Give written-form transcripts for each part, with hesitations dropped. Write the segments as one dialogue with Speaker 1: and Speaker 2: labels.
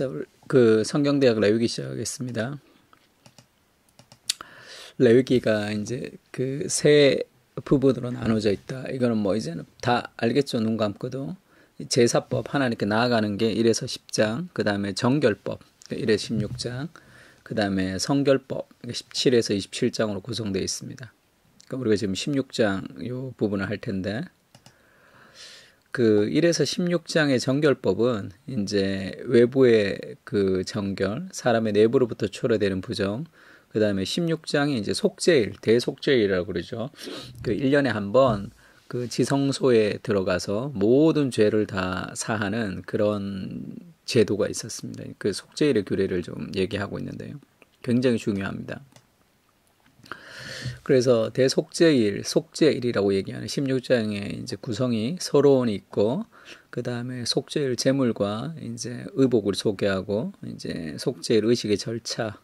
Speaker 1: 자, 그 성경대학 레위기 시작하겠습니다. 레위기가 이제 그 세 부분으로 나눠져 있다. 이거는 뭐 이제는 다 알겠죠. 눈 감고도. 제사법 하나님께 나아가는 게 1에서 10장, 그 다음에 정결법 1에서 16장, 그 다음에 성결법 17에서 27장으로 구성되어 있습니다. 그러니까 우리가 지금 16장 요 부분을 할 텐데, 그 1에서 16장의 정결법은 이제 외부의 그 정결, 사람의 내부로부터 초래되는 부정, 그 다음에 16장이 이제 속죄일, 대속죄일이라고 그러죠. 그 1년에 한 번 그 지성소에 들어가서 모든 죄를 다 사하는 그런 제도가 있었습니다. 그 속죄일의 규례를 좀 얘기하고 있는데요. 굉장히 중요합니다. 그래서 대속죄일, 속죄일이라고 얘기하는 16장의 이제 구성이 서론이 있고, 그 다음에 속죄일 제물과 이제 의복을 소개하고, 이제 속죄일 의식의 절차,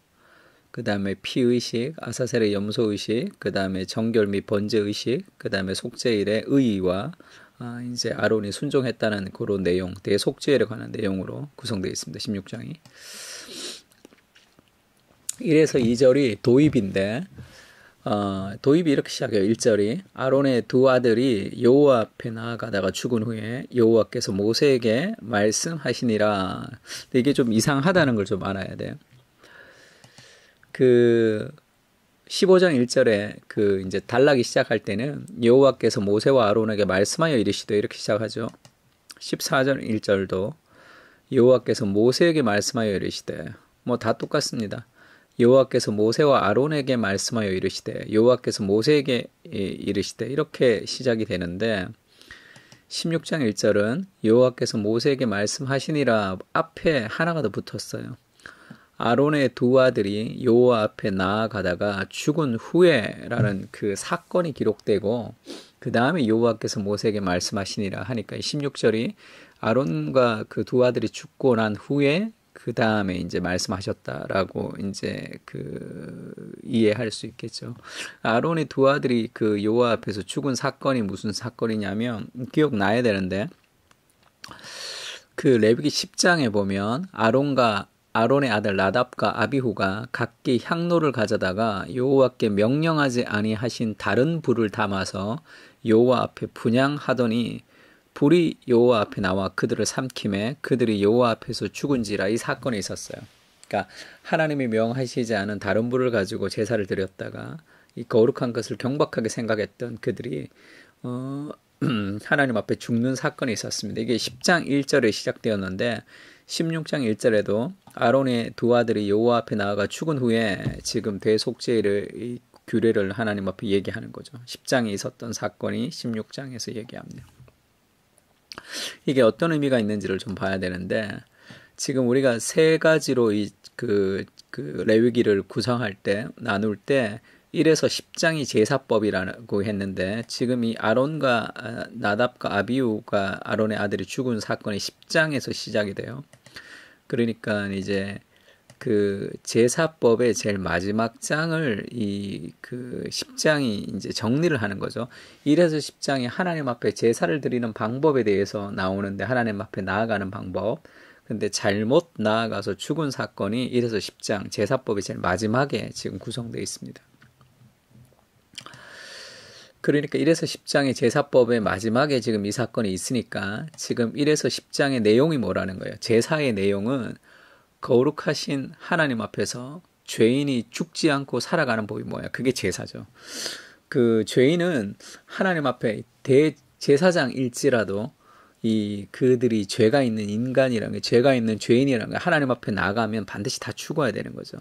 Speaker 1: 그 다음에 피의식, 아사셀의 염소의식, 그 다음에 정결 및 번제의식, 그 다음에 속죄일의 의의와 이제 아론이 순종했다는 그런 내용, 대속죄일에 관한 내용으로 구성되어 있습니다. 16장이. 1에서 2절이 도입인데, 도입이 이렇게 시작해요. 1절이 아론의 두 아들이 여호와 앞에 나아가다가 죽은 후에 여호와께서 모세에게 말씀하시니라. 이게 좀 이상하다는 걸 좀 알아야 돼요. 그 15장 1절에 그 이제 단락이 시작할 때는 여호와께서 모세와 아론에게 말씀하여 이르시되 이렇게 시작하죠. 14절 1절도 여호와께서 모세에게 말씀하여 이르시되, 뭐 다 똑같습니다. 여호와께서 모세와 아론에게 말씀하여 이르시되, 여호와께서 모세에게 이르시되, 이렇게 시작이 되는데 16장 1절은 여호와께서 모세에게 말씀하시니라 앞에 하나가 더 붙었어요. 아론의 두 아들이 여호와 앞에 나아가다가 죽은 후에라는 그 사건이 기록되고, 그 다음에 여호와께서 모세에게 말씀하시니라 하니까 16절이 아론과 그 두 아들이 죽고 난 후에 그 다음에 이제 말씀하셨다라고 이제 그 이해할 수 있겠죠. 아론의 두 아들이 그 여호와 앞에서 죽은 사건이 무슨 사건이냐면, 기억나야 되는데, 그 레위기 10장에 보면 아론의 아들 나답과 아비후가 각기 향로를 가져다가 여호와께 명령하지 아니하신 다른 불을 담아서 여호와 앞에 분향하더니 불이 여호와 앞에 나와 그들을 삼킴에 그들이 여호와 앞에서 죽은지라. 이 사건이 있었어요. 그러니까 하나님이 명하시지 않은 다른 불을 가지고 제사를 드렸다가 이 거룩한 것을 경박하게 생각했던 그들이 하나님 앞에 죽는 사건이 있었습니다. 이게 10장 1절에 시작되었는데 16장 1절에도 아론의 두 아들이 여호와 앞에 나아가 죽은 후에 지금 대속죄의 이 규례를 하나님 앞에 얘기하는 거죠. 10장에 있었던 사건이 16장에서 얘기합니다. 이게 어떤 의미가 있는지를 좀 봐야 되는데, 지금 우리가 세 가지로 그 레위기를 구성할 때, 나눌 때 1에서 10장이 제사법이라고 했는데, 지금 이 아론과 나답과 아비후가 아론의 아들이 죽은 사건이 10장에서 시작이 돼요. 그러니까 이제 그 제사법의 제일 마지막 장을 그 10장이 이제 정리를 하는 거죠. 1에서 10장이 하나님 앞에 제사를 드리는 방법에 대해서 나오는데, 하나님 앞에 나아가는 방법. 근데 잘못 나아가서 죽은 사건이 1에서 10장 제사법이 제일 마지막에 지금 구성되어 있습니다. 그러니까 1에서 10장의 제사법의 마지막에 지금 이 사건이 있으니까 지금 1에서 10장의 내용이 뭐라는 거예요. 제사의 내용은 거룩하신 하나님 앞에서 죄인이 죽지 않고 살아가는 법이 뭐야? 그게 제사죠. 그 죄인은 하나님 앞에 대제사장일지라도 그들이 죄가 있는 인간이라는 게, 죄가 있는 죄인이라는 게 하나님 앞에 나가면 반드시 다 죽어야 되는 거죠.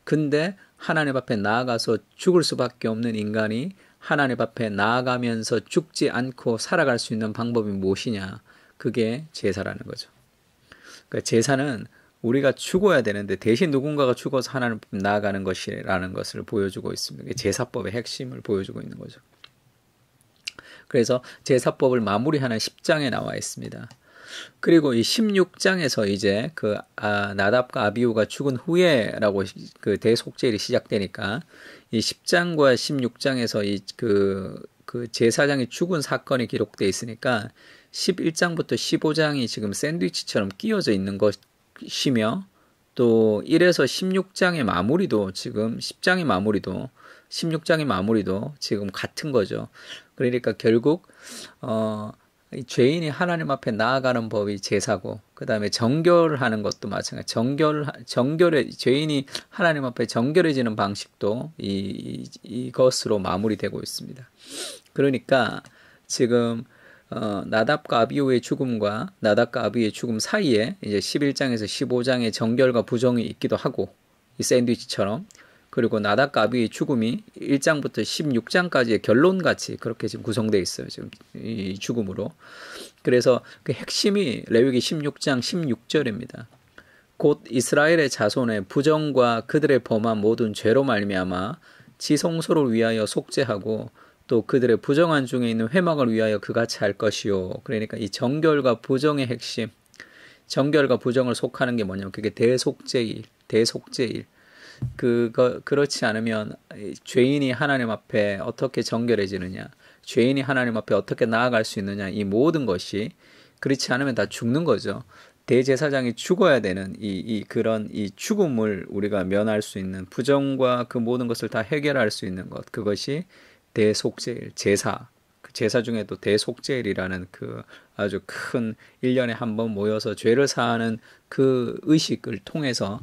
Speaker 1: 근데 하나님 앞에 나아가서 죽을 수밖에 없는 인간이 하나님 앞에 나아가면서 죽지 않고 살아갈 수 있는 방법이 무엇이냐? 그게 제사라는 거죠. 그러니까 제사는 우리가 죽어야 되는데 대신 누군가가 죽어서 하나님 앞에 나아가는 것이라는 것을 보여주고 있습니다. 제사법의 핵심을 보여주고 있는 거죠. 그래서 제사법을 마무리하는 10장에 나와 있습니다. 그리고 이 16장에서 이제 나답과 아비후가 죽은 후에라고 그 대속죄일이 시작되니까, 이 10장과 16장에서 그 제사장이 죽은 사건이 기록되어 있으니까 11장부터 15장이 지금 샌드위치처럼 끼어져 있는 쉬며 또 1에서 16장의 마무리도 지금 10장의 마무리도 16장의 마무리도 지금 같은 거죠. 그러니까 결국 이 죄인이 하나님 앞에 나아가는 법이 제사고, 그 다음에 정결하는 것도 마찬가지. 정결해 죄인이 하나님 앞에 정결해지는 방식도 이것으로 마무리되고 있습니다. 그러니까 지금 나답과 아비후의 죽음과 나답과 아비후의 죽음 사이에 이제 11장에서 15장의 정결과 부정이 있기도 하고, 이 샌드위치처럼. 그리고 나답과 아비후의 죽음이 1장부터 16장까지의 결론같이 그렇게 지금 구성되어 있어요. 지금 이 죽음으로. 그래서 그 핵심이 레위기 16장 16절입니다. 곧 이스라엘의 자손의 부정과 그들의 범한 모든 죄로 말미암아 지성소를 위하여 속죄하고 또 그들의 부정한 중에 있는 회막을 위하여 그같이 할 것이요. 그러니까 이 정결과 부정의 핵심, 정결과 부정을 속하는 게 뭐냐면 그게 대속죄일. 그렇지 않으면 죄인이 하나님 앞에 어떻게 정결해지느냐, 죄인이 하나님 앞에 어떻게 나아갈 수 있느냐, 이 모든 것이 그렇지 않으면 다 죽는 거죠. 대제사장이 죽어야 되는 그런 죽음을 우리가 면할 수 있는, 부정과 그 모든 것을 다 해결할 수 있는 것, 그것이 대속죄일, 제사. 그 제사 중에도 대속죄일이라는 그 아주 큰 1년에 한 번 모여서 죄를 사하는 그 의식을 통해서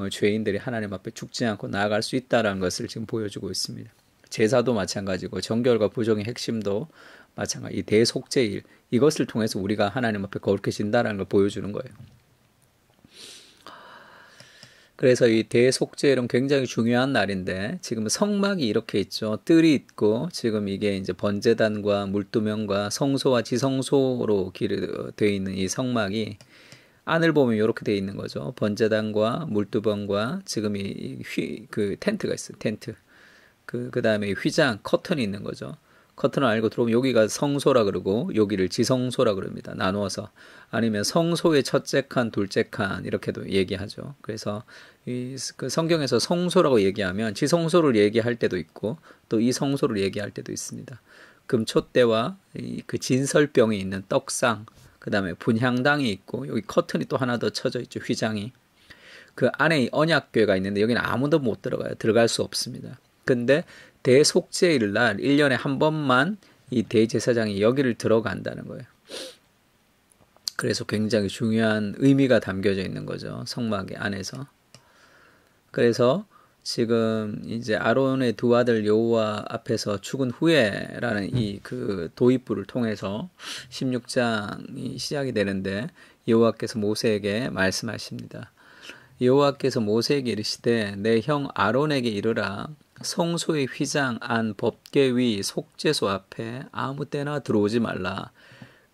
Speaker 1: 죄인들이 하나님 앞에 죽지 않고 나아갈 수 있다는 것을 지금 보여주고 있습니다. 제사도 마찬가지고 정결과 부정의 핵심도 마찬가지. 이 대속죄일, 이것을 통해서 우리가 하나님 앞에 거룩해진다는 걸 보여주는 거예요. 그래서 이 대속죄일은 굉장히 중요한 날인데, 지금 성막이 이렇게 있죠. 뜰이 있고, 지금 이게 이제 번제단과 물두멍과 성소와 지성소로 되어 있는 이 성막이 안을 보면 이렇게 되어 있는 거죠. 번제단과 물두멍과 지금 그 텐트가 있어요. 텐트. 그 다음에 휘장, 커튼이 있는 거죠. 커튼을 알고 들어오면 여기가 성소라 그러고 여기를 지성소라 그럽니다. 나누어서. 아니면 성소의 첫째 칸, 둘째 칸 이렇게도 얘기하죠. 그래서 그 성경에서 성소라고 얘기하면 지성소를 얘기할 때도 있고 또 이 성소를 얘기할 때도 있습니다. 금촛대와 그 진설병이 있는 떡상, 그 다음에 분향당이 있고 여기 커튼이 또 하나 더 쳐져 있죠. 휘장이. 그 안에 언약궤가 있는데 여기는 아무도 못 들어가요. 들어갈 수 없습니다. 근데 대속죄일 날 1년에 한 번만 이 대제사장이 여기를 들어간다는 거예요. 그래서 굉장히 중요한 의미가 담겨져 있는 거죠. 성막 안에서. 그래서 지금 이제 아론의 두 아들 여호와 앞에서 죽은 후에라는 이 그 도입부를 통해서 16장이 시작이 되는데 여호와께서 모세에게 말씀하십니다. 여호와께서 모세에게 이르시되 내 형 아론에게 이르라. 성소의 휘장 안 법궤 위 속죄소 앞에 아무 때나 들어오지 말라.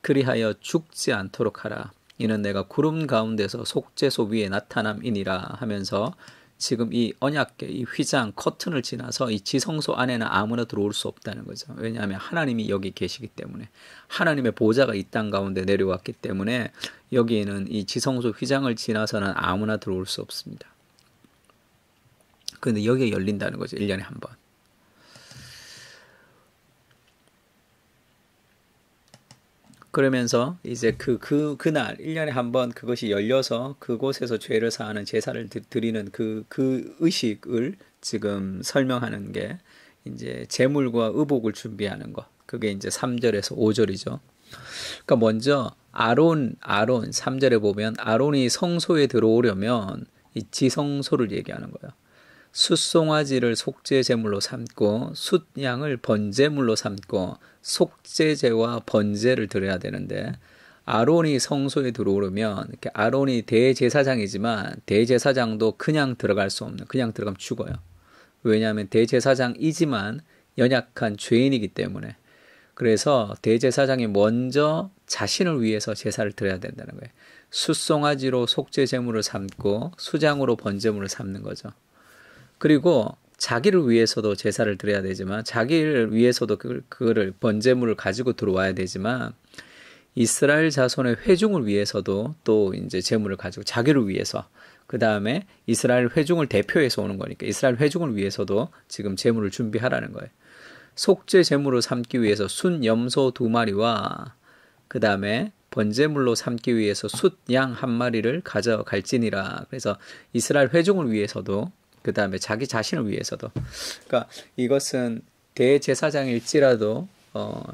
Speaker 1: 그리하여 죽지 않도록 하라. 이는 내가 구름 가운데서 속죄소 위에 나타남이니라 하면서 지금 이 언약궤, 이 휘장, 커튼을 지나서 이 지성소 안에는 아무나 들어올 수 없다는 거죠. 왜냐하면 하나님이 여기 계시기 때문에, 하나님의 보좌가 이 땅 가운데 내려왔기 때문에 여기에는 이 지성소 휘장을 지나서는 아무나 들어올 수 없습니다. 그런데 여기에 열린다는 거죠. 1년에 한 번. 그러면서 이제 그날 1년에 한 번 그것이 열려서 그곳에서 죄를 사하는 제사를 드리는 그 의식을 지금 설명하는 게 이제 제물과 의복을 준비하는 것. 그게 이제 3절에서 5절이죠. 그러니까 먼저 아론 3절에 보면 아론이 성소에 들어오려면 이 지성소를 얘기하는 거예요. 숫송아지를 속죄 제물로 삼고 숫양을 번제물로 삼고 속죄제와 번제를 드려야 되는데, 아론이 성소에 들어오려면 이렇게 아론이 대제사장이지만 대제사장도 그냥 들어갈 수 없는, 그냥 들어가면 죽어요. 왜냐하면 대제사장이지만 연약한 죄인이기 때문에. 그래서 대제사장이 먼저 자신을 위해서 제사를 드려야 된다는 거예요. 숫송아지로 속죄 제물을 삼고 수장으로 번제물을 삼는 거죠. 그리고 자기를 위해서도 제사를 드려야 되지만, 자기를 위해서도 그거를 번제물을 가지고 들어와야 되지만, 이스라엘 자손의 회중을 위해서도 또 이제 제물을 가지고 자기를 위해서, 그 다음에 이스라엘 회중을 대표해서 오는 거니까 이스라엘 회중을 위해서도 지금 제물을 준비하라는 거예요. 속죄 제물을 삼기 위해서 순 염소 2마리와 그 다음에 번제물로 삼기 위해서 숫 양 한 마리를 가져갈지니라. 그래서 이스라엘 회중을 위해서도 그 다음에 자기 자신을 위해서도. 그러니까 이것은 대제사장일지라도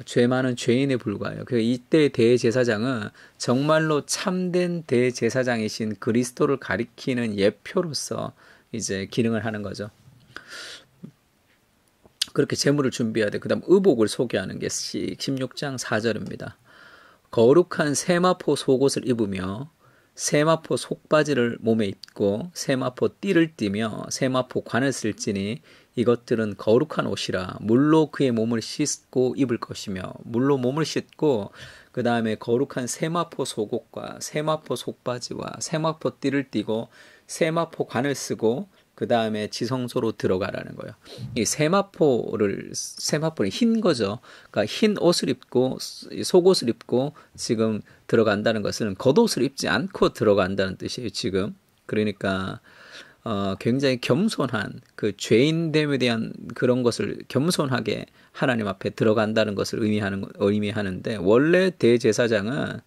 Speaker 1: 죄 많은 죄인에 불과해요. 그 이때 대제사장은 정말로 참된 대제사장이신 그리스도를 가리키는 예표로서 이제 기능을 하는 거죠. 그렇게 제물을 준비해야 돼. 그 다음 의복을 소개하는 게 16장 4절입니다. 거룩한 세마포 속옷을 입으며 세마포 속바지를 몸에 입고 세마포 띠를 띠며 세마포 관을 쓸지니 이것들은 거룩한 옷이라. 물로 그의 몸을 씻고 입을 것이며. 물로 몸을 씻고 그 다음에 거룩한 세마포 속옷과 세마포 속바지와 세마포 띠를 띠고 세마포 관을 쓰고 그 다음에 지성소로 들어가라는 거예요. 이 세마포는 흰 거죠. 그러니까 흰 옷을 입고 속옷을 입고 지금 들어간다는 것은 겉옷을 입지 않고 들어간다는 뜻이에요. 지금 그러니까 굉장히 겸손한 그 죄인됨에 대한 그런 것을 겸손하게 하나님 앞에 들어간다는 것을 의미하는데 원래 대제사장은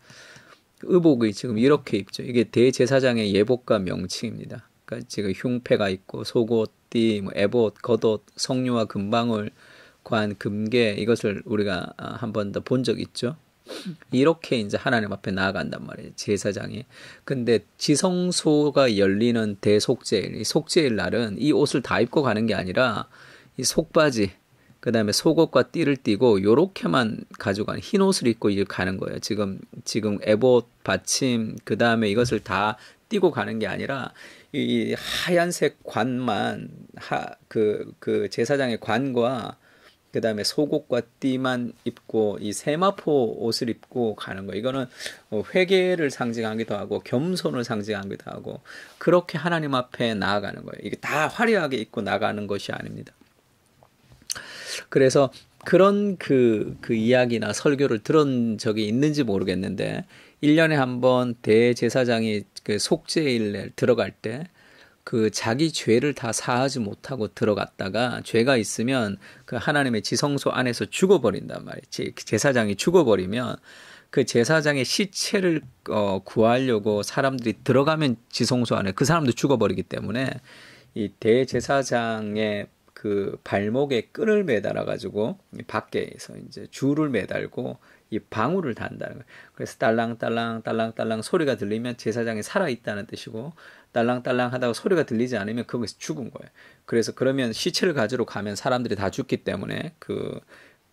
Speaker 1: 의복이 지금 이렇게 입죠. 이게 대제사장의 예복과 명칭입니다. 그러니까 지금 흉패가 있고 속옷, 띠, 에봇, 겉옷, 성류와 금방울, 관, 금계 이것을 우리가 한 번 더 본 적 있죠. 이렇게 이제 하나님 앞에 나아간단 말이에요. 제사장이. 근데 지성소가 열리는 대속죄일, 이 속죄일 날은 이 옷을 다 입고 가는 게 아니라 이 속바지, 그 다음에 속옷과 띠를 띠고 요렇게만 가져가는 흰 옷을 입고 가는 거예요. 지금 에봇, 받침, 그 다음에 이것을 다 띠고 가는 게 아니라 이 하얀색 관만 그 제사장의 관과 그 다음에 속옷과 띠만 입고 이 세마포 옷을 입고 가는 거예요. 이거는 회개를 상징하기도 하고 겸손을 상징하기도 하고 그렇게 하나님 앞에 나아가는 거예요. 이게 다 화려하게 입고 나가는 것이 아닙니다. 그래서 그런 그 이야기나 설교를 들은 적이 있는지 모르겠는데 1년에 한 번 대제사장이 그 속죄일에 들어갈 때 그 자기 죄를 다 사하지 못하고 들어갔다가 죄가 있으면 그 하나님의 지성소 안에서 죽어버린단 말이에요. 제사장이 죽어버리면 그 제사장의 시체를 구하려고 사람들이 들어가면 지성소 안에 그 사람도 죽어버리기 때문에 이 대제사장의 그 발목에 끈을 매달아 가지고 밖에서 이제 줄을 매달고 이 방울을 단다는 거예요. 그래서 딸랑딸랑 소리가 들리면 제사장이 살아 있다는 뜻이고 딸랑딸랑 하다가 소리가 들리지 않으면 거기서 죽은 거예요. 그래서 그러면 시체를 가지러 가면 사람들이 다 죽기 때문에 그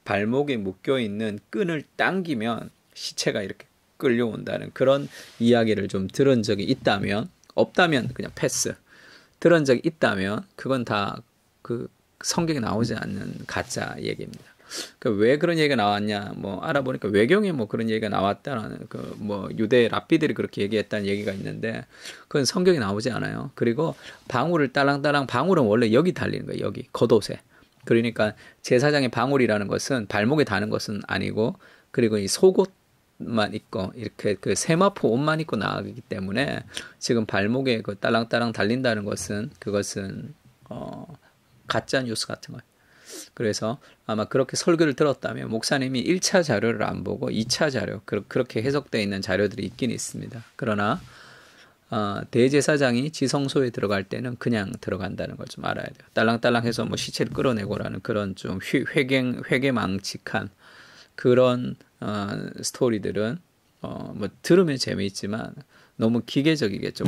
Speaker 1: 발목에 묶여 있는 끈을 당기면 시체가 이렇게 끌려온다는 그런 이야기를 좀 들은 적이 있다면 없다면 그냥 패스. 들은 적이 있다면 그건 다 그 성경에 나오지 않는 가짜 얘기입니다. 왜 그런 얘기가 나왔냐? 뭐 알아보니까 외경에 뭐 그런 얘기가 나왔다는 그 뭐 유대 랍비들이 그렇게 얘기했다는 얘기가 있는데 그건 성경에 나오지 않아요. 그리고 방울을 딸랑딸랑 방울은 원래 여기 달리는 거예요. 여기 겉옷에. 그러니까 제사장의 방울이라는 것은 발목에 다는 것은 아니고 그리고 이 속옷만 입고 이렇게 그 세마포 옷만 입고 나가기 때문에 지금 발목에 그 딸랑딸랑 달린다는 것은 그것은 가짜 뉴스 같은 거예요. 그래서 아마 그렇게 설교를 들었다면 목사님이 1차 자료를 안 보고 2차 자료 그렇게 해석되어 있는 자료들이 있긴 있습니다. 그러나 대제사장이 지성소에 들어갈 때는 그냥 들어간다는 걸 좀 알아야 돼요. 딸랑딸랑해서 뭐 시체를 끌어내고라는 그런 좀 회개망측한 그런 스토리들은 뭐 들으면 재미있지만 너무 기계적이겠죠.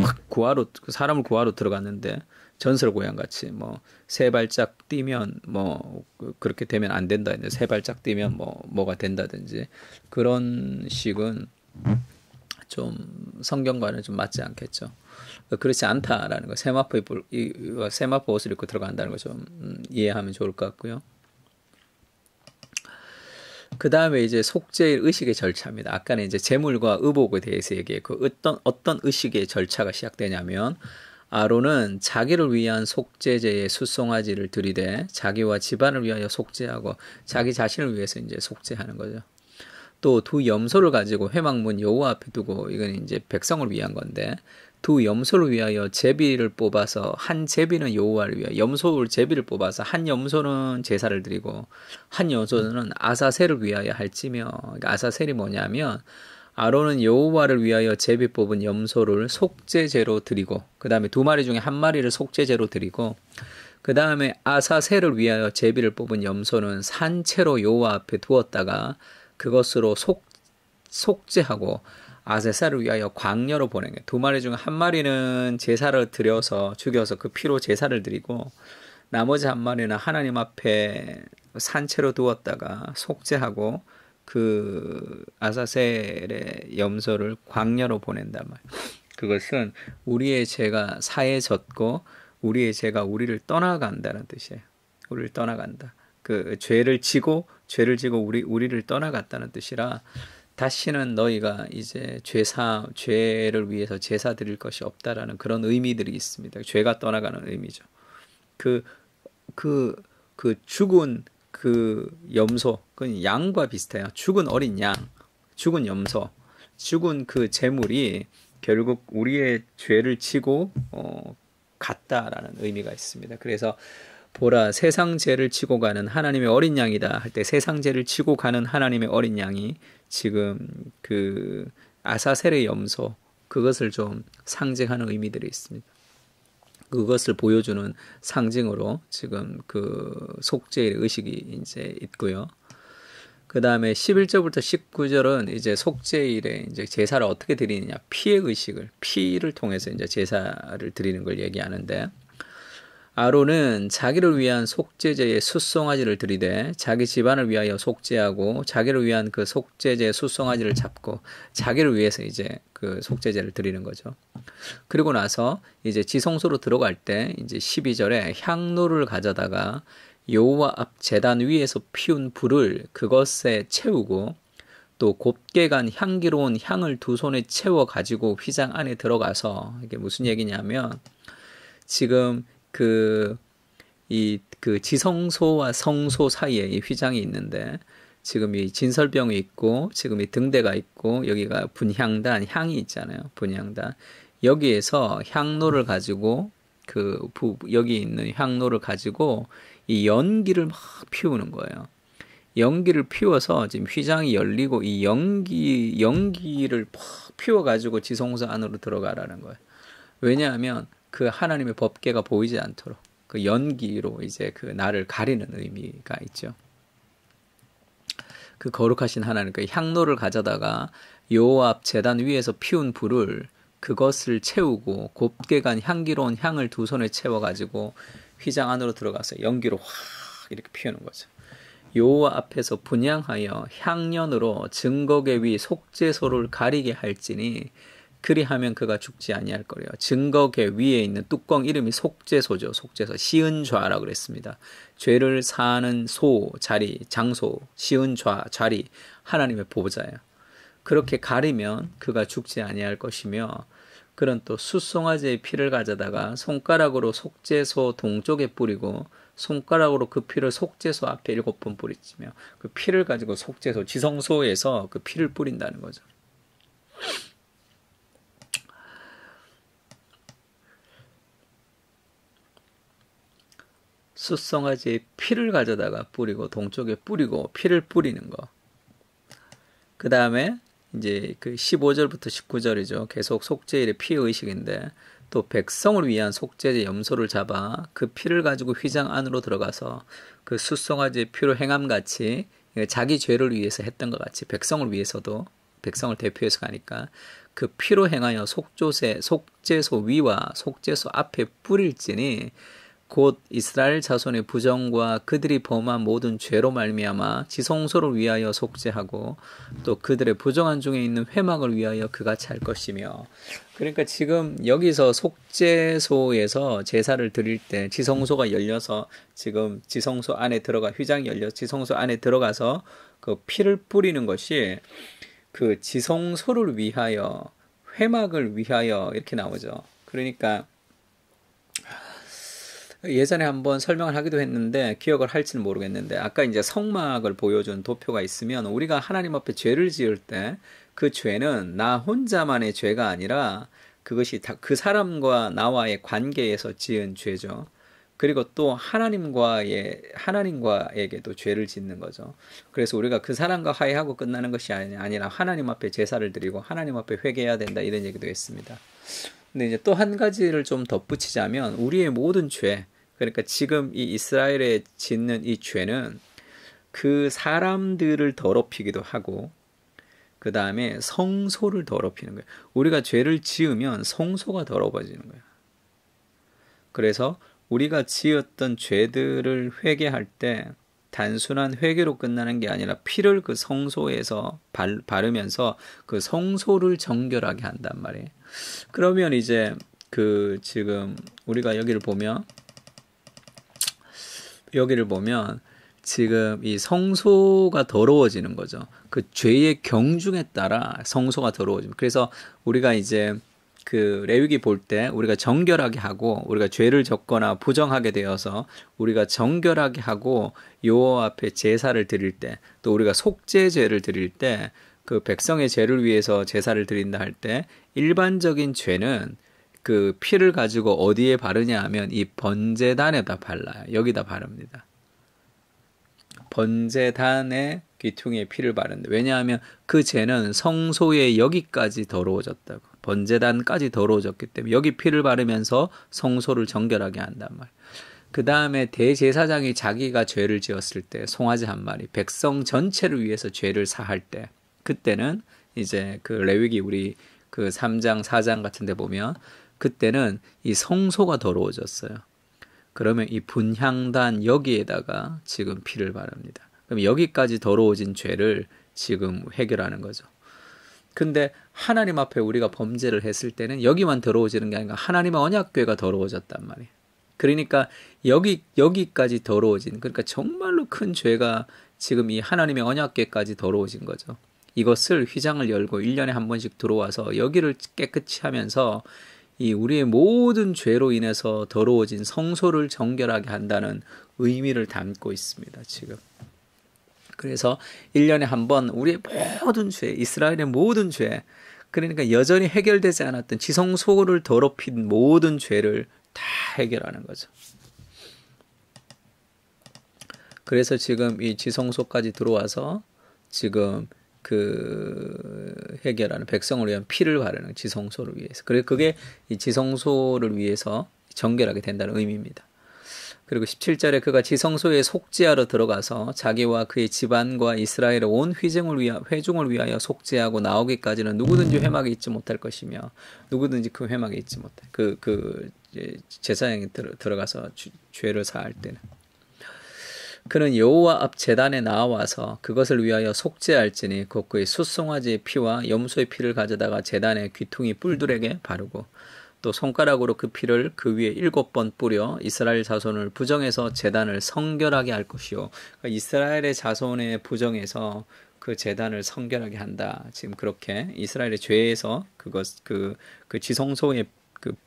Speaker 1: 사람을 구하러 들어갔는데 전설 고양 같이 뭐 세 발짝 뛰면 뭐 그렇게 되면 안 된다. 세 발짝 뛰면 뭐가 된다든지 그런 식은 좀 성경과는 좀 맞지 않겠죠. 그렇지 않다라는 거. 세마포 옷을 입고 들어간다는 거 좀 이해하면 좋을 것 같고요. 그 다음에 이제 속죄일 의식의 절차입니다. 아까는 이제 제물과 의복에 대해서 얘기했고 어떤 의식의 절차가 시작되냐면 아론은 자기를 위한 속죄제의 숫송아지를 들이대 자기와 집안을 위하여 속죄하고 자기 자신을 위해서 이제 속죄하는 거죠. 또 두 염소를 가지고 회막문 여호와 앞에 두고 이건 이제 백성을 위한 건데 두 염소를 위하여 제비를 뽑아서 한 제비는 여호와를 위하여 염소 제비를 뽑아서 한 염소는 제사를 드리고 한 염소는 아사셀을 위하여 할지며 아사셀이 뭐냐면 아론은 여호와를 위하여 제비 뽑은 염소를 속죄제로 드리고, 그 다음에 2마리 중에 1마리를 속죄제로 드리고, 그 다음에 아사셀을 위하여 제비를 뽑은 염소는 산채로 여호와 앞에 두었다가 그것으로 속죄하고, 아사셀을 위하여 광야로 보낸 거예요. 2마리 중 1마리는 제사를 드려서 죽여서 그 피로 제사를 드리고, 나머지 1마리는 하나님 앞에 산채로 두었다가 속죄하고 그 아사셀의 염소를 광야로 보낸단 말이에요. 그것은 우리의 죄가 사해졌고 우리의 죄가 우리를 떠나간다는 뜻이에요. 우리를 떠나간다. 그 죄를 지고 우리를 떠나갔다는 뜻이라 다시는 너희가 이제 죄를 위해서 제사 드릴 것이 없다라는 그런 의미들이 있습니다. 죄가 떠나가는 의미죠. 그 죽은 그 염소, 그 양과 비슷해요. 죽은 어린 양, 죽은 염소, 죽은 그 제물이 결국 우리의 죄를 지고 갔다라는 의미가 있습니다. 그래서 보라, 세상 죄를 지고 가는 하나님의 어린 양이다 할 때 세상 죄를 지고 가는 하나님의 어린 양이 지금 그 아사셀의 염소, 그것을 좀 상징하는 의미들이 있습니다. 그것을 보여주는 상징으로 지금 그 속죄의 의식이 이제 있고요. 그 다음에 11절부터 19절은 이제 속죄일에 이제 제사를 어떻게 드리느냐, 피의 의식을, 피를 통해서 이제 제사를 드리는 걸 얘기하는데, 아론은 자기를 위한 속죄제의 숫송아지를 드리되 자기 집안을 위하여 속죄하고 자기를 위한 그 속죄제의 숫송아지를 잡고 자기를 위해서 이제 그 속죄제를 드리는 거죠. 그리고 나서 이제 지성소로 들어갈 때 이제 12절에 향로를 가져다가 여호와 앞 제단 위에서 피운 불을 그것에 채우고 또 곱게 간 향기로운 향을 2손에 채워 가지고 휘장 안에 들어가서, 이게 무슨 얘기냐면 지금 그 지성소와 성소 사이에 이 휘장이 있는데 지금 이 진설병이 있고 지금 이 등대가 있고 여기가 분향단, 향이 있잖아요. 분향단. 여기에서 향로를 가지고 여기 있는 향로를 가지고 이 연기를 막 피우는 거예요. 연기를 피워서 지금 휘장이 열리고 이 연기를 막 피워가지고 지성소 안으로 들어가라는 거예요. 왜냐하면 그 하나님의 법궤가 보이지 않도록 그 연기로 이제 그 나를 가리는 의미가 있죠. 그 거룩하신 하나님, 그 향로를 가져다가 여호와 앞 제단 위에서 피운 불을 그것을 채우고 곱게 간 향기로운 향을 2손에 채워가지고 휘장 안으로 들어가서 연기로 확 이렇게 피우는 거죠. 여호와 앞에서 분향하여 향년으로 증거궤 위 속죄소를 가리게 할지니 그리하면 그가 죽지 아니할 거래요. 증거궤 위에 있는 뚜껑 이름이 속죄소죠. 속죄소, 시은좌라고 그랬습니다. 죄를 사하는 자리, 장소, 시은좌 자리, 하나님의 보호자예요. 그렇게 가리면 그가 죽지 아니할 것이며, 그런 또 숫송아지의 피를 가져다가 손가락으로 속죄소 동쪽에 뿌리고 손가락으로 그 피를 속죄소 앞에 7번 뿌리치며 그 피를 가지고 속죄소, 지성소에서 그 피를 뿌린다는 거죠. 숫송아지의 피를 가져다가 뿌리고 동쪽에 뿌리고 피를 뿌리는 거. 그 다음에 이제 그 15절부터 19절이죠. 계속 속죄일의 피의 의식인데, 또 백성을 위한 속죄제 염소를 잡아 그 피를 가지고 휘장 안으로 들어가서 그 숫송아지의 피로 행함같이 자기 죄를 위해서 했던 것 같이 백성을 위해서도, 백성을 대표해서 가니까 그 피로 행하여 속죄소 위와 속죄소 앞에 뿌릴지니 곧 이스라엘 자손의 부정과 그들이 범한 모든 죄로 말미암아 지성소를 위하여 속죄하고 또 그들의 부정한 중에 있는 회막을 위하여 그같이 할 것이며. 그러니까 지금 여기서 속죄소에서 제사를 드릴 때 지성소가 열려서 지금 지성소 안에 들어가, 휘장이 열려 지성소 안에 들어가서 그 피를 뿌리는 것이 그 지성소를 위하여, 회막을 위하여 이렇게 나오죠. 그러니까 예전에 한번 설명을 하기도 했는데 기억을 할지는 모르겠는데, 아까 이제 성막을 보여준 도표가 있으면 우리가 하나님 앞에 죄를 지을 때 그 죄는 나 혼자만의 죄가 아니라 그것이 다 그 사람과 나와의 관계에서 지은 죄죠. 그리고 또 하나님과에게도 죄를 짓는 거죠. 그래서 우리가 그 사람과 화해하고 끝나는 것이 아니라 하나님 앞에 제사를 드리고 하나님 앞에 회개해야 된다, 이런 얘기도 했습니다. 근데 이제 또 한 가지를 좀 덧붙이자면, 우리의 모든 죄, 그러니까 지금 이 이스라엘에 짓는 이 죄는 그 사람들을 더럽히기도 하고, 그 다음에 성소를 더럽히는 거예요. 우리가 죄를 지으면 성소가 더러워지는 거예요. 그래서 우리가 지었던 죄들을 회개할 때 단순한 회개로 끝나는 게 아니라 피를 그 성소에서 바르면서 그 성소를 정결하게 한단 말이에요. 그러면 이제 지금 우리가 여기를 보면 지금 이 성소가 더러워지는 거죠. 그 죄의 경중에 따라 성소가 더러워집니다. 그래서 우리가 이제 그 레위기 볼 때 우리가 정결하게 하고, 우리가 죄를 졌거나 부정하게 되어서 우리가 정결하게 하고 여호와 앞에 제사를 드릴 때, 또 우리가 속죄제를 드릴 때, 그 백성의 죄를 위해서 제사를 드린다 할 때 일반적인 죄는 그 피를 가지고 어디에 바르냐 하면 이 번제단에다 발라요. 여기다 바릅니다. 번제단의 귀퉁이에 피를 바른다. 왜냐하면 그 죄는 성소에 여기까지 더러워졌다고. 번제단까지 더러워졌기 때문에 여기 피를 바르면서 성소를 정결하게 한단 말이에요. 그 다음에 대제사장이 자기가 죄를 지었을 때 송아지 한 마리, 백성 전체를 위해서 죄를 사할 때, 그때는 이제 그 레위기 우리 그 3장 4장 같은 데 보면 그때는 이 성소가 더러워졌어요. 그러면 이 분향단 여기에다가 지금 피를 바릅니다. 그럼 여기까지 더러워진 죄를 지금 해결하는 거죠. 근데 하나님 앞에 우리가 범죄를 했을 때는 여기만 더러워지는 게 아니라 하나님의 언약궤가 더러워졌단 말이에요. 그러니까 여기까지 더러워진, 그러니까 정말로 큰 죄가 지금 이 하나님의 언약궤까지 더러워진 거죠. 이것을 휘장을 열고 1년에 한 번씩 들어와서 여기를 깨끗이 하면서 이 우리의 모든 죄로 인해서 더러워진 성소를 정결하게 한다는 의미를 담고 있습니다, 지금. 그래서 1년에 한 번 우리의 모든 죄, 이스라엘의 모든 죄, 그러니까 여전히 해결되지 않았던 지성소를 더럽힌 모든 죄를 다 해결하는 거죠. 그래서 지금 이 지성소까지 들어와서 지금 그 해결하는, 백성을 위한 피를 바르는, 지성소를 위해서. 그리고 그게 이 지성소를 위해서 정결하게 된다는 의미입니다. 그리고 17절에 그가 지성소에 속죄하러 들어가서 자기와 그의 집안과 이스라엘의 온 회중을 위하여 속죄하고 나오기까지는 누구든지 회막에 있지 못할 것이며, 누구든지 그 회막에 있지 못해. 제사장이 들어가서 죄를 사할 때는 그는 여호와 앞 제단에 나와서 그것을 위하여 속죄할지니 곧 그의 숫송아지의 피와 염소의 피를 가져다가 제단의 귀퉁이 뿔들에게 바르고, 또 손가락으로 그 피를 그 위에 7번 뿌려 이스라엘 자손을 부정해서 제단을 성결하게 할 것이요. 그러니까 이스라엘의 자손에 부정해서 그 제단을 성결하게 한다. 지금 그렇게 이스라엘의 죄에서 그 지성소에 그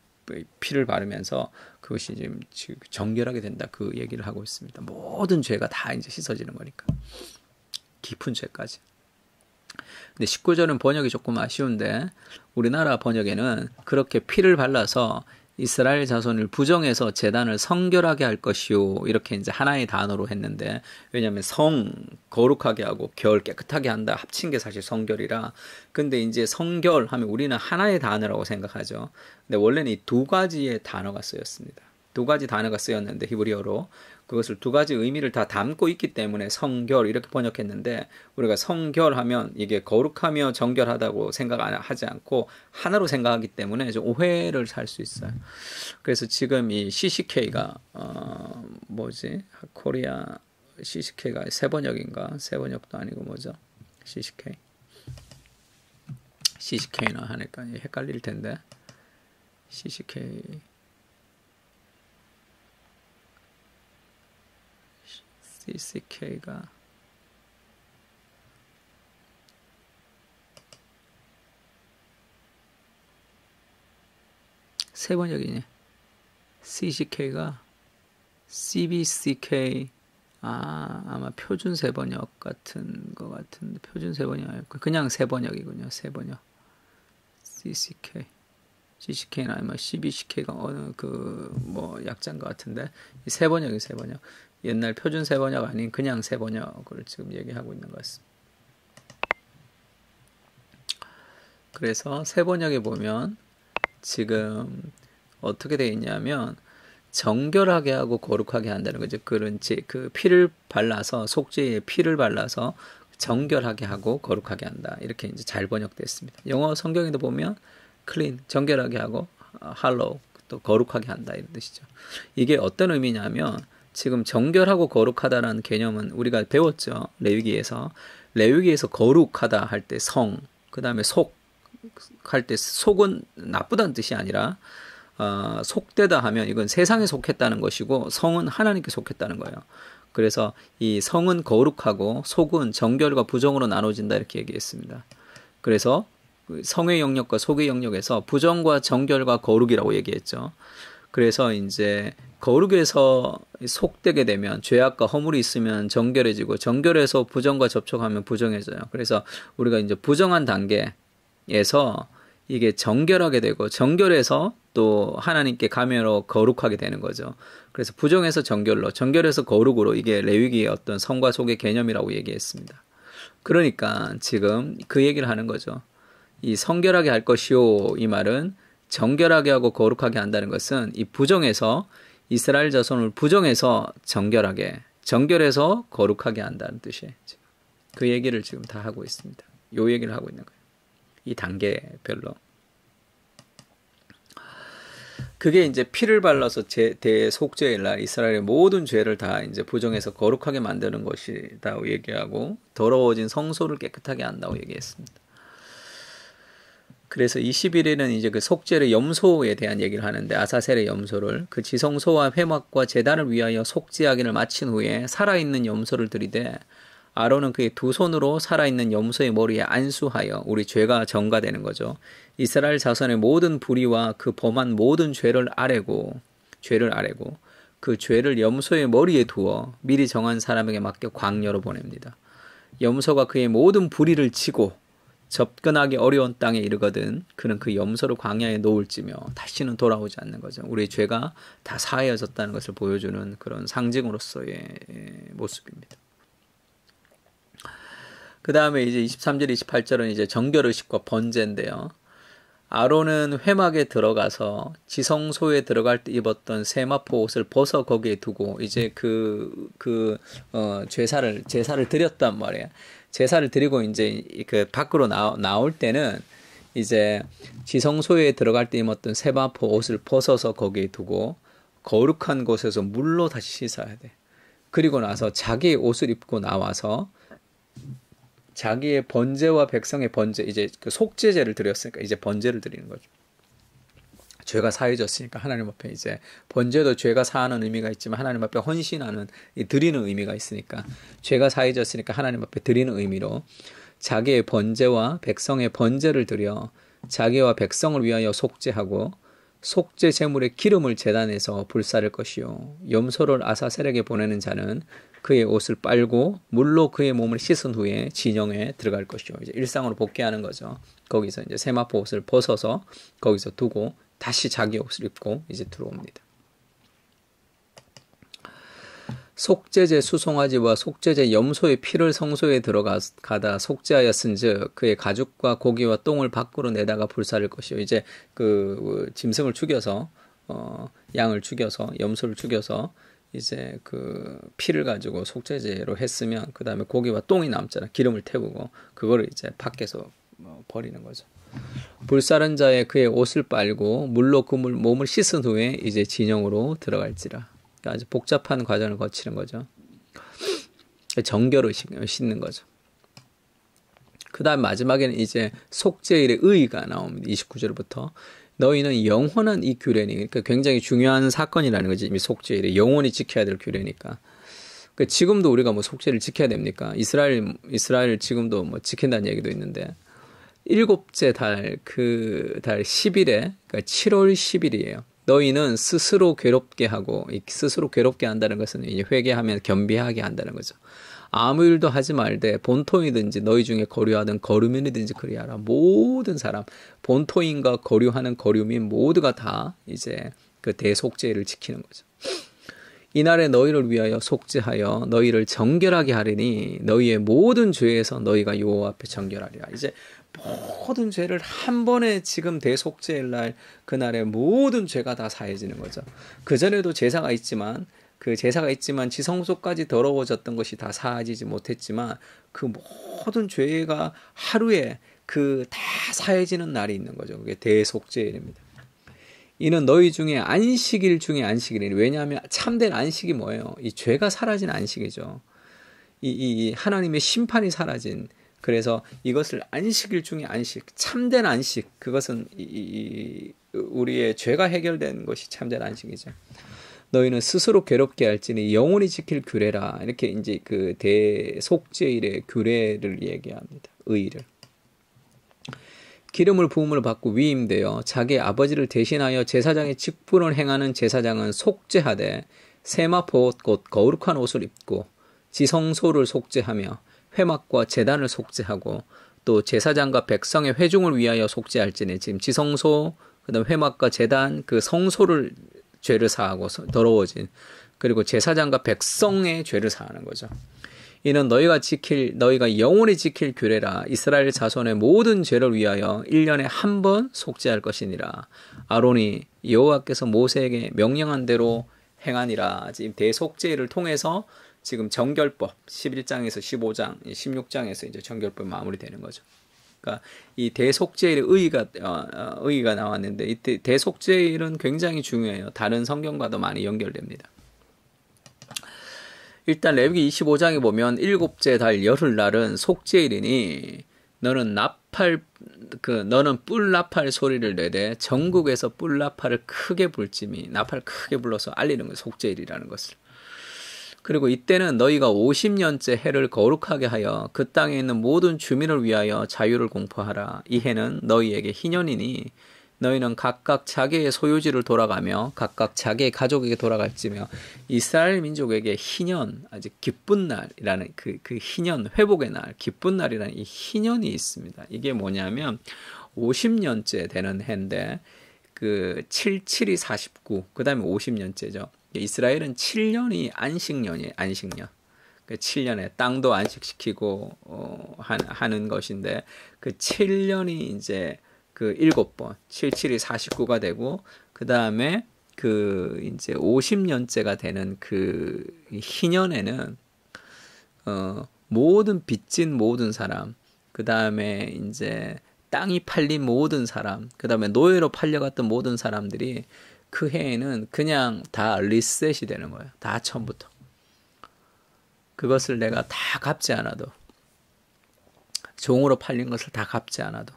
Speaker 1: 피를 바르면서 그것이 지금 정결하게 된다, 그 얘기를 하고 있습니다. 모든 죄가 다 이제 씻어지는 거니까, 깊은 죄까지. 근데 19절은 번역이 조금 아쉬운데, 우리나라 번역에는 그렇게 피를 발라서 이스라엘 자손을 부정해서 제단을 성결하게 할 것이요, 이렇게 이제 하나의 단어로 했는데, 왜냐하면 거룩하게 하고 결 깨끗하게 한다 합친 게 사실 성결이라. 근데 이제 성결 하면 우리는 하나의 단어라고 생각하죠. 근데 원래는 이 두 가지의 단어가 쓰였습니다. 두 가지 단어가 쓰였는데 히브리어로 그것을 두 가지 의미를 다 담고 있기 때문에 성결 이렇게 번역했는데, 우리가 성결하면 이게 거룩하며 정결하다고 생각하지 않고 하나로 생각하기 때문에 좀 오해를 살 수 있어요. 그래서 지금 이 CCK가 코리아 CCK가 세 번역인가? 세 번역도 아니고 뭐죠? CCK나 하니까 헷갈릴 텐데, CCK가 세 번역이네. CCK가 CBCK, 아마 표준 세 번역 같은 거 같은데, 표준 세 번역 아니고 그냥 세 번역이군요. 세 번역. CCK GCK나 아니면 CBCK가 어느 그 뭐 약자인 것 같은데 세 번역이 세 번역. 옛날 표준 세 번역 아닌 그냥 세 번역을 지금 얘기하고 있는 것 같습니다. 그래서 세 번역에 보면 지금 어떻게 되어 있냐면 정결하게 하고 거룩하게 한다는 거죠. 그 피를 발라서 속죄에 피를 발라서 정결하게 하고 거룩하게 한다. 이렇게 이제 잘 번역됐습니다. 영어 성경에도 보면 clean 정결하게 하고 hallow 또 거룩하게 한다 이런 뜻이죠. 이게 어떤 의미냐면 지금 정결하고 거룩하다라는 개념은 우리가 배웠죠. 레위기에서 거룩하다 할 때 성, 그다음에 속 할 때 속은 나쁘다는 뜻이 아니라 속되다 하면 이건 세상에 속했다는 것이고 성은 하나님께 속했다는 거예요. 그래서 이 성은 거룩하고 속은 정결과 부정으로 나눠진다 이렇게 얘기했습니다. 그래서 성의 영역과 속의 영역에서 부정과 정결과 거룩이라고 얘기했죠. 그래서 이제 거룩에서 속되게 되면 죄악과 허물이 있으면 정결해지고 정결해서 부정과 접촉하면 부정해져요. 그래서 우리가 이제 부정한 단계에서 이게 정결하게 되고 정결해서 또 하나님께 가면으로 거룩하게 되는 거죠. 그래서 부정에서 정결로, 정결에서 거룩으로 이게 레위기의 어떤 성과 속의 개념이라고 얘기했습니다. 그러니까 지금 그 얘기를 하는 거죠. 이 성결하게 할 것이요 이 말은 정결하게 하고 거룩하게 한다는 것은 이 부정에서 이스라엘 자손을 부정해서 정결하게, 정결해서 거룩하게 한다는 뜻이에요. 그 얘기를 지금 다 하고 있습니다. 요 얘기를 하고 있는 거예요. 이 단계별로. 그게 이제 피를 발라서 대속죄일 날 이스라엘의 모든 죄를 다 이제 부정해서 거룩하게 만드는 것이라고 얘기하고 더러워진 성소를 깨끗하게 한다고 얘기했습니다. 그래서 21일은 이제 그 속죄의 염소에 대한 얘기를 하는데 아사셀의 염소를 그 지성소와 회막과 제단을 위하여 속죄하기를 마친 후에 살아있는 염소를 들이되 아론은 그의 두 손으로 살아있는 염소의 머리에 안수하여 우리 죄가 전가되는 거죠. 이스라엘 자손의 모든 불의와 그 범한 모든 죄를 아뢰고 그 죄를 염소의 머리에 두어 미리 정한 사람에게 맡겨 광야로 보냅니다. 염소가 그의 모든 불의를 치고 접근하기 어려운 땅에 이르거든 그는 그 염소를 광야에 놓을지며 다시는 돌아오지 않는 거죠. 우리의 죄가 다 사하여졌다는 것을 보여주는 그런 상징으로서의 모습입니다. 그 다음에 이제 23절, 28절은 이제 정결의식과 번제인데요. 아론은 회막에 들어가서 지성소에 들어갈 때 입었던 세마포 옷을 벗어 거기에 두고 이제 제사를 드렸단 말이에요. 제사를 드리고 이제 그 밖으로 나올 때는 이제 지성소에 들어갈 때 입었던 세마포 옷을 벗어서 거기에 두고 거룩한 곳에서 물로 다시 씻어야 돼. 그리고 나서 자기의 옷을 입고 나와서 자기의 번제와 백성의 번제, 이제 그 속죄제를 드렸으니까 이제 번제를 드리는 거죠. 죄가 사해졌으니까 하나님 앞에 이제 번제도 죄가 사하는 의미가 있지만 하나님 앞에 헌신하는 드리는 의미가 있으니까 죄가 사해졌으니까 하나님 앞에 드리는 의미로 자기의 번제와 백성의 번제를 드려 자기와 백성을 위하여 속죄하고 속죄 제물의 기름을 제단에서 불사를 것이요 염소를 아사셀에게 보내는 자는 그의 옷을 빨고 물로 그의 몸을 씻은 후에 진영에 들어갈 것이요. 이제 일상으로 복귀하는 거죠. 거기서 이제 세마포 옷을 벗어서 거기서 두고 다시 자기 옷을 입고 이제 들어옵니다. 속죄제 수송아지와 속죄제 염소의 피를 성소에 들어가다 속죄하였은즉 그의 가죽과 고기와 똥을 밖으로 내다가 불사를 것이요. 이제 그 짐승을 죽여서 양을 죽여서 염소를 죽여서 이제 그 피를 가지고 속죄제로 했으면 그 다음에 고기와 똥이 남잖아. 기름을 태우고 그거를 이제 밖에서 버리는 거죠. 불사른 자의 그의 옷을 빨고 물로 그 몸을 씻은 후에 이제 진영으로 들어갈지라. 그러니까 아주 복잡한 과정을 거치는 거죠. 정결을 씻는 거죠. 그 다음 마지막에는 이제 속죄일의 의의가 나옵니다. 29절부터. 너희는 영원한 이 규례니, 그러니까 굉장히 중요한 사건이라는 거지. 이미 속죄일에 영원히 지켜야 될 규례니까. 그러니까 지금도 우리가 뭐 속죄를 지켜야 됩니까? 이스라엘 지금도 뭐 지킨다는 얘기도 있는데, 일곱째 달 10일에, 그러니까 7월 10일이에요. 너희는 스스로 괴롭게 하고, 스스로 괴롭게 한다는 것은 이제 회개하면 겸비하게 한다는 거죠. 아무 일도 하지 말되 본토이든지 너희 중에 거류하든 거류민이든지 그리하라. 모든 사람, 본토인과 거류하는 거류민 모두가 다 이제 그 대속죄를 지키는 거죠. 이날에 너희를 위하여 속죄하여 너희를 정결하게 하리니 너희의 모든 죄에서 너희가 여호와 앞에 정결하리라. 이제 모든 죄를 한 번에 지금 대속죄일 날 그날에 모든 죄가 다 사해지는 거죠. 그전에도 제사가 있지만 그 제사가 있지만 지성소까지 더러워졌던 것이 다 사하지지 못했지만 그 모든 죄가 하루에 그 다 사해지는 날이 있는 거죠. 그게 대속죄일입니다. 이는 너희 중에 안식일 중에 안식일이니. 왜냐하면 참된 안식이 뭐예요? 이 죄가 사라진 안식이죠. 이 하나님의 심판이 사라진. 그래서 이것을 안식일 중에 안식, 참된 안식. 그것은 우리의 죄가 해결된 것이 참된 안식이죠. 너희는 스스로 괴롭게 할지니 영원히 지킬 규례라. 이렇게 이제 그 대속죄일의 규례를 얘기합니다. 의를. 기름을 부음을 받고 위임되어 자기 아버지를 대신하여 제사장의 직분을 행하는 제사장은 속죄하되 세마포 곧 거룩한 옷을 입고 지성소를 속죄하며 회막과 제단을 속죄하고 또 제사장과 백성의 회중을 위하여 속죄할지니. 지금 지성소, 그다음 회막과 제단, 그 성소를 죄를 사하고 더러워진, 그리고 제사장과 백성의 죄를 사하는 거죠. 이는 너희가 영원히 지킬 규례라. 이스라엘 자손의 모든 죄를 위하여 1년에 한 번 속죄할 것이니라. 아론이 여호와께서 모세에게 명령한 대로 행하니라. 지금 대속죄를 통해서 지금 정결법 11장에서 15장, 16장에서 이제 정결법 마무리되는 거죠. 그러니까 이 대속죄일의 의의가 나왔는데 이 대속죄일은 굉장히 중요해요. 다른 성경과도 많이 연결됩니다. 일단 레위기 25장에 보면 일곱째 달 열흘날은 속죄일이니 너는 뿔 나팔 소리를 내되 전국에서 뿔 나팔을 크게 불지미. 나팔을 크게 불러서 알리는 거예요. 속죄일이라는 것을. 그리고 이때는 너희가 50년째 해를 거룩하게 하여 그 땅에 있는 모든 주민을 위하여 자유를 공포하라. 이 해는 너희에게 희년이니 너희는 각각 자기의 소유지를 돌아가며 각각 자기의 가족에게 돌아갈지며. 이스라엘 민족에게 희년, 아주 기쁜 날이라는 그 희년, 회복의 날, 기쁜 날이라는 이 희년이 있습니다. 이게 뭐냐면 50년째 되는 해인데 그 77이 49, 그 다음에 50년째죠. 이스라엘은 7년이 안식년이에요. 안식년. 그 7년에 땅도 안식시키고 하는 것인데 그 7년이 이제 그 7번, 77이 49가 되고, 그 다음에 그 이제 50년째가 되는 그 희년에는 모든 빚진 모든 사람, 그 다음에 이제 땅이 팔린 모든 사람, 그 다음에 노예로 팔려갔던 모든 사람들이 그 해에는 그냥 다 리셋이 되는 거예요. 다 처음부터. 그것을 내가 다 갚지 않아도, 종으로 팔린 것을 다 갚지 않아도,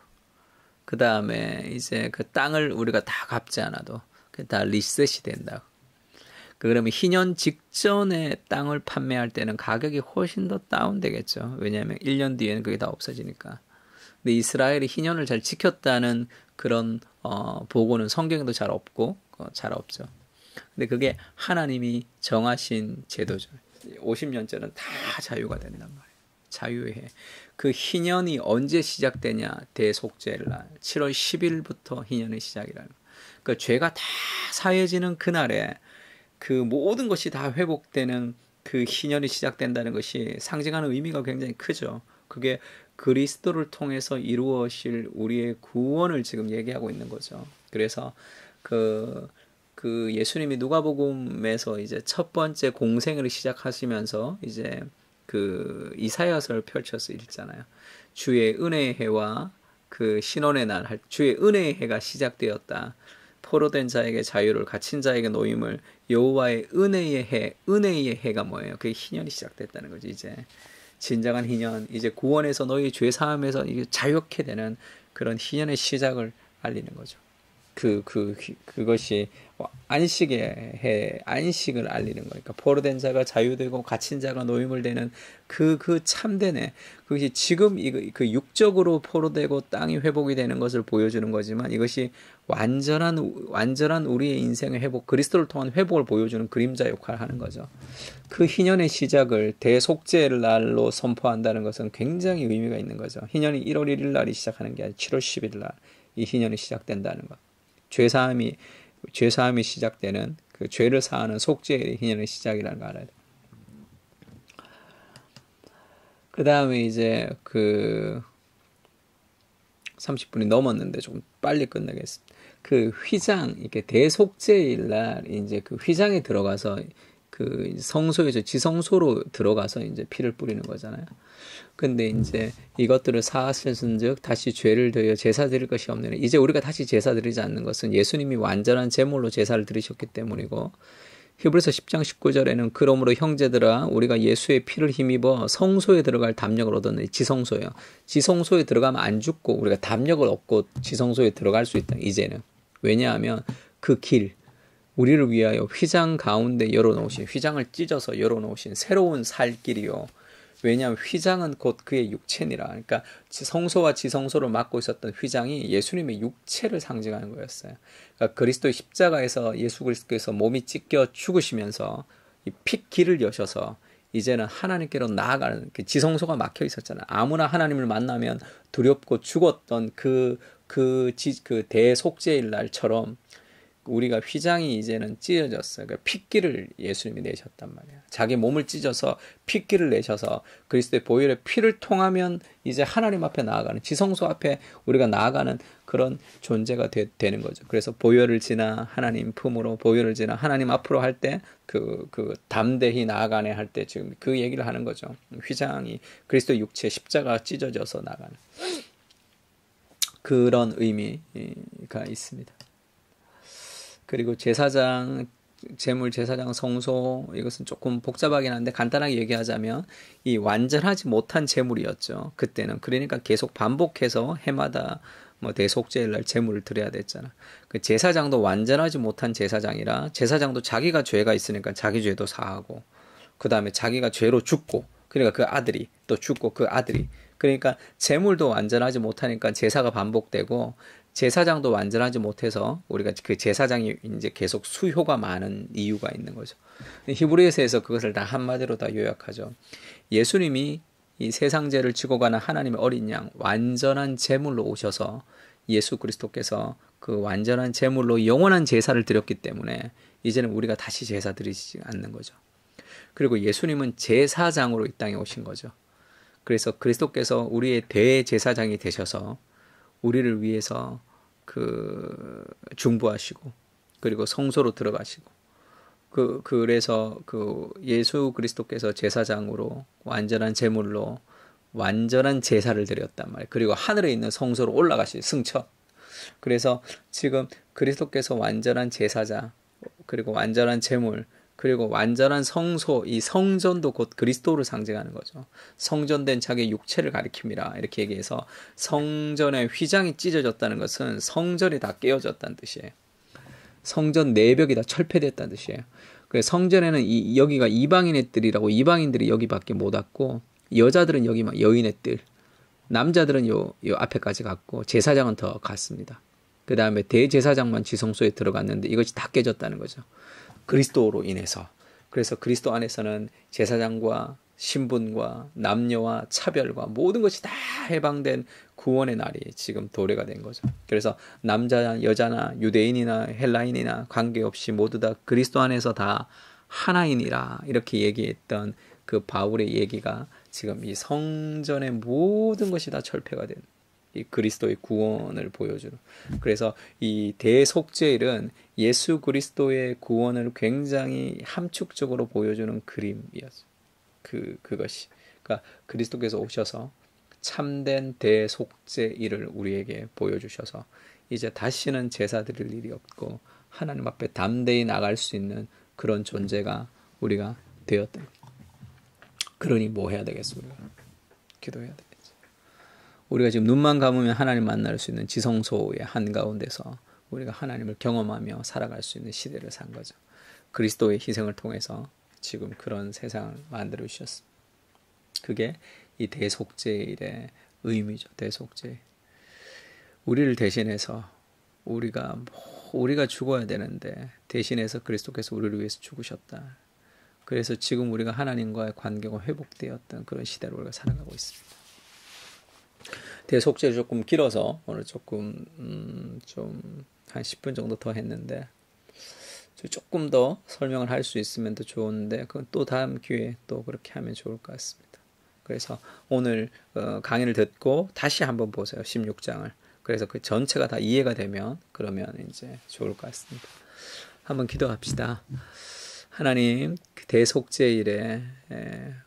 Speaker 1: 그 다음에 이제 그 땅을 우리가 다 갚지 않아도 다 리셋이 된다고. 그러면 희년 직전에 땅을 판매할 때는 가격이 훨씬 더 다운되겠죠. 왜냐하면 1년 뒤에는 그게 다 없어지니까. 근데 이스라엘이 희년을 잘 지켰다는 그런 보고는 성경에도 잘 없고 잘 없죠. 근데 그게 하나님이 정하신 제도죠. 50년째는 다 자유가 된단 말이에요. 자유의 해. 그 희년이 언제 시작되냐? 대속죄일 날 7월 10일부터 희년의 시작이라는 거예요. 그 죄가 다 사해지는 그날에 그 모든 것이 다 회복되는 그 희년이 시작된다는 것이 상징하는 의미가 굉장히 크죠. 그게 그리스도를 통해서 이루어질 우리의 구원을 지금 얘기하고 있는 거죠. 그래서 그 예수님이 누가복음에서 이제 첫 번째 공생을 시작하시면서 이제 그 이사야서를 펼쳐서 읽잖아요. 주의 은혜의 해와 그 신원의 날, 주의 은혜의 해가 시작되었다. 포로된 자에게 자유를, 갇힌 자에게 노임을, 여호와의 은혜의 해가 뭐예요? 그게 희년이 시작됐다는 거지. 이제 진정한 희년, 이제 구원에서 너희 죄 사함에서 이게 자유케 되는 그런 희년의 시작을 알리는 거죠. 그것이 안식을 알리는 거니까 포로된 자가 자유되고 갇힌 자가 노임을 되는 그 참되네. 그것이 지금 그 육적으로 포로되고 땅이 회복이 되는 것을 보여주는 거지만 이것이 완전한 우리의 인생의 회복, 그리스도를 통한 회복을 보여주는 그림자 역할을 하는 거죠. 그 희년의 시작을 대속죄 날로 선포한다는 것은 굉장히 의미가 있는 거죠. 희년이 1월 1일 날이 시작하는 게 아니라 7월 10일 날 이 희년이 시작된다는 것. 죄사함이 시작되는 그 죄를 사하는 속죄의 희년의 시작이라는 걸 알아야 돼. 그 다음에 이제 30분이 넘었는데 좀 빨리 끝내겠습니다. 그 휘장, 이렇게 대속죄일 날 이제 그 휘장에 들어가서 그 성소에서 지성소로 들어가서 이제 피를 뿌리는 거잖아요. 근데 이제 이것들을 사하셨은즉 다시 죄를 더여 제사 드릴 것이 없느니, 이제 우리가 다시 제사 드리지 않는 것은 예수님이 완전한 제물로 제사를 드리셨기 때문이고, 히브리서 10장 19절에는 그러므로 형제들아 우리가 예수의 피를 힘입어 성소에 들어갈 담력을 얻었느니, 지성소예요. 지성소에 들어가면 안 죽고 우리가 담력을 얻고 지성소에 들어갈 수 있다. 이제는 왜냐하면 그 길, 우리를 위하여 휘장 가운데 열어놓으신, 휘장을 찢어서 열어놓으신 새로운 살 길이요. 왜냐하면 휘장은 곧 그의 육체니라. 그러니까 성소와 지성소를 맡고 있었던 휘장이 예수님의 육체를 상징하는 거였어요. 그러니까 그리스도의 십자가에서 예수 그리스도께서 몸이 찢겨 죽으시면서 이 핏길을 여셔서 이제는 하나님께로 나아가는, 그 지성소가 막혀 있었잖아요. 아무나 하나님을 만나면 두렵고 죽었던 그 대속죄일 날처럼 우리가 휘장이 이제는 찢어졌어요. 그러니까 핏길을 예수님이 내셨단 말이에요. 자기 몸을 찢어서 핏길을 내셔서 그리스도의 보혈의 피를 통하면 이제 하나님 앞에 나아가는, 지성소 앞에 우리가 나아가는 그런 존재가 되는 거죠. 그래서 보혈을 지나 하나님 품으로, 보혈을 지나 하나님 앞으로 할 때 그 담대히 나아가네 할 때 지금 그 얘기를 하는 거죠. 휘장이 그리스도 육체 십자가 찢어져서 나가는 그런 의미가 있습니다. 그리고 제사장, 제물 제사장 성소, 이것은 조금 복잡하긴 한데 간단하게 얘기하자면 이 완전하지 못한 제물이었죠. 그때는. 그러니까 계속 반복해서 해마다 뭐 대속죄일 날 제물을 드려야 됐잖아. 그 제사장도 완전하지 못한 제사장이라, 제사장도 자기가 죄가 있으니까 자기 죄도 사하고, 그 다음에 자기가 죄로 죽고, 그러니까 그 아들이 또 죽고, 그 아들이, 그러니까 제물도 완전하지 못하니까 제사가 반복되고, 제사장도 완전하지 못해서 우리가 그 제사장이 이제 계속 수효가 많은 이유가 있는 거죠. 히브리서에서 그것을 다 한마디로 다 요약하죠. 예수님이 이 세상 죄를 지고 가는 하나님의 어린 양, 완전한 제물로 오셔서 예수 그리스도께서 그 완전한 제물로 영원한 제사를 드렸기 때문에 이제는 우리가 다시 제사 드리지 않는 거죠. 그리고 예수님은 제사장으로 이 땅에 오신 거죠. 그래서 그리스도께서 우리의 대제사장이 되셔서 우리를 위해서 중보하시고, 그리고 성소로 들어가시고, 그래서 예수 그리스도께서 제사장으로 완전한 제물로 완전한 제사를 드렸단 말이에요. 그리고 하늘에 있는 성소로 올라가시 승천. 그래서 지금 그리스도께서 완전한 제사장, 그리고 완전한 제물, 그리고 완전한 성소, 이 성전도 곧 그리스도를 상징하는 거죠. 성전된 자기의 육체를 가리킵니다. 이렇게 얘기해서 성전의 휘장이 찢어졌다는 것은 성전이 다 깨어졌다는 뜻이에요. 성전 내벽이 다 철폐됐다는 뜻이에요. 그래서 성전에는 여기가 이방인의 뜰이라고, 이방인들이 여기밖에 못 왔고, 여자들은 여기만 여인의 뜰, 남자들은 요 앞에까지 갔고, 제사장은 더 갔습니다. 그 다음에 대제사장만 지성소에 들어갔는데 이것이 다 깨졌다는 거죠. 그리스도로 인해서. 그래서 그리스도 안에서는 제사장과 신분과 남녀와 차별과 모든 것이 다 해방된 구원의 날이 지금 도래가 된 거죠. 그래서 남자, 여자나 유대인이나 헬라인이나 관계없이 모두 다 그리스도 안에서 다 하나이니라, 이렇게 얘기했던 그 바울의 얘기가 지금 이 성전의 모든 것이 다 철폐가 된 이 그리스도의 구원을 보여주는. 그래서 이 대속죄일은 예수 그리스도의 구원을 굉장히 함축적으로 보여주는 그림이었어요. 그것이. 그러니까 그리스도께서 오셔서 참된 대속죄일을 우리에게 보여주셔서 이제 다시는 제사 드릴 일이 없고 하나님 앞에 담대히 나갈 수 있는 그런 존재가 우리가 되었다. 그러니 뭐 해야 되겠습니까? 기도해야 되겠죠. 우리가 지금 눈만 감으면 하나님 만날 수 있는 지성소의 한가운데서 우리가 하나님을 경험하며 살아갈 수 있는 시대를 산 거죠. 그리스도의 희생을 통해서 지금 그런 세상을 만들어 주셨습니다. 그게 이 대속죄일의 의미죠. 대속죄. 우리를 대신해서 우리가 죽어야 되는데 대신해서 그리스도께서 우리를 위해서 죽으셨다. 그래서 지금 우리가 하나님과의 관계가 회복되었던 그런 시대로 우리가 살아가고 있습니다. 대속죄 조금 길어서 오늘 조금 좀 한 10분 정도 더 했는데 조금 더 설명을 할 수 있으면 더 좋은데 그건 또 다음 기회에 또 그렇게 하면 좋을 것 같습니다. 그래서 오늘 강의를 듣고 다시 한번 보세요. 16장을. 그래서 그 전체가 다 이해가 되면 그러면 이제 좋을 것 같습니다. 한번 기도합시다. 하나님, 그 대속죄일에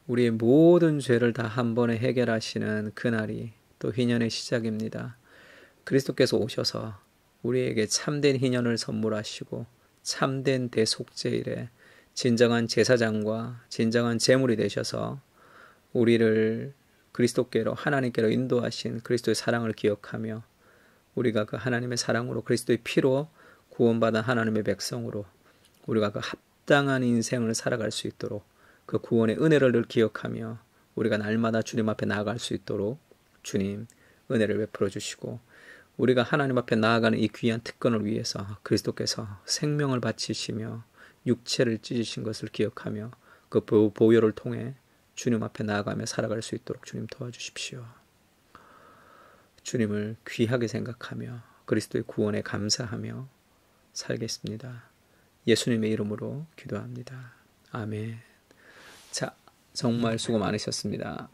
Speaker 1: 우리의 모든 죄를 다 한 번에 해결하시는 그날이 또 희년의 시작입니다. 그리스도께서 오셔서 우리에게 참된 희년을 선물하시고 참된 대속죄일에 진정한 제사장과 진정한 제물이 되셔서 우리를 그리스도께로 하나님께로 인도하신 그리스도의 사랑을 기억하며 우리가 그 하나님의 사랑으로 그리스도의 피로 구원받은 하나님의 백성으로 우리가 그 합당한 인생을 살아갈 수 있도록 그 구원의 은혜를 늘 기억하며 우리가 날마다 주님 앞에 나아갈 수 있도록 주님 은혜를 베풀어 주시고 우리가 하나님 앞에 나아가는 이 귀한 특권을 위해서 그리스도께서 생명을 바치시며 육체를 찢으신 것을 기억하며 그 보혈을 통해 주님 앞에 나아가며 살아갈 수 있도록 주님 도와주십시오. 주님을 귀하게 생각하며 그리스도의 구원에 감사하며 살겠습니다. 예수님의 이름으로 기도합니다. 아멘. 자, 정말 수고 많으셨습니다.